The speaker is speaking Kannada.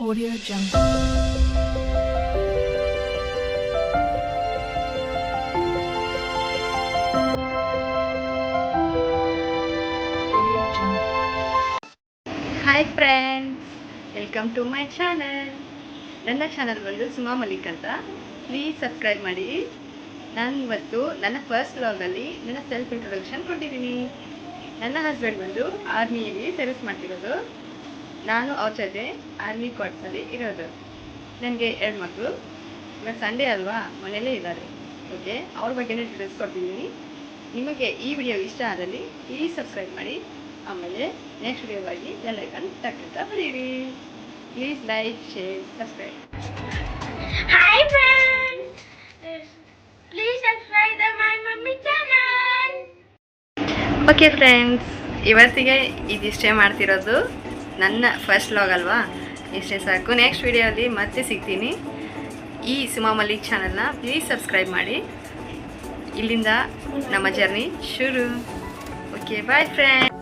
Audio Jungle. Hi friends, welcome to my channel. ನನ್ನ ಚಾನಲ್ ಬಂದು ಸುಮಾ ಮಲಿಕ್ ಅಂತ. ಪ್ಲೀಸ್ ಸಬ್ಸ್ಕ್ರೈಬ್ ಮಾಡಿ. ನಾನು ಇವತ್ತು ನನ್ನ ಫಸ್ಟ್ ವ್ಲಾಗಲ್ಲಿ ನನ್ನ ಸೆಲ್ಫ್ ಇಂಟ್ರೊಡಕ್ಷನ್ ಕೊಟ್ಟಿದ್ದೀನಿ. ನನ್ನ ಹಸ್ಬೆಂಡ್ ಬಂದು ಆರ್ಮಿಯಲ್ಲಿ ಸರ್ವಿಸ್ ಮಾಡ್ತಿರೋದು. ನಾನು ಅವ್ರ ಜೊತೆ ಆರ್ಮಿ ಕ್ವಾರ್ಟರ್ಸಲ್ಲಿ ಇರೋದು. ನನಗೆ 2 ಮಕ್ಕಳು. ಇವತ್ತು ಸಂಡೇ ಅಲ್ವಾ, ಮನೆಯಲ್ಲೇ ಇದ್ದಾರೆ. ಓಕೆ, ಅವ್ರ ಬಗ್ಗೆನೇ ಡೀಟೇಲ್ಸ್ ಕೊಡ್ತಿದ್ದೀನಿ. ನಿಮಗೆ ಈ ವಿಡಿಯೋ ಇಷ್ಟ ಆದಲ್ಲಿ ಪ್ಲೀಸ್ ಸಬ್ಸ್ಕ್ರೈಬ್ ಮಾಡಿ. ಆಮೇಲೆ ನೆಕ್ಸ್ಟ್ ವಿಡಿಯೋಗಾಗಿ ಬೆಲ್ ಐಕಾನ್ ಟಕ್ಕಂತ ಬರೀರಿ. Please like, share, subscribe. Hi friends, please subscribe to my mummy channel. Okay friends, ಇವತ್ತಿಗೆ ಇದಿಷ್ಟೇ ಮಾಡ್ತಿರೋದು. ನನ್ನ ಫಸ್ಟ್ ವ್ಲಾಗ್ ಅಲ್ವಾ, ಇಷ್ಟೇ ಸಾಕು. ನೆಕ್ಸ್ಟ್ ವಿಡಿಯೋದಲ್ಲಿ ಮತ್ತೆ ಸಿಗ್ತೀನಿ. ಈ ಸುಮಾ ಮಲಿಕ್ ಚಾನಲ್ನ ಪ್ಲೀಸ್ ಸಬ್ಸ್ಕ್ರೈಬ್ ಮಾಡಿ. ಇಲ್ಲಿಂದ ನಮ್ಮ ಜರ್ನಿ ಶುರು. Okay, bye friends.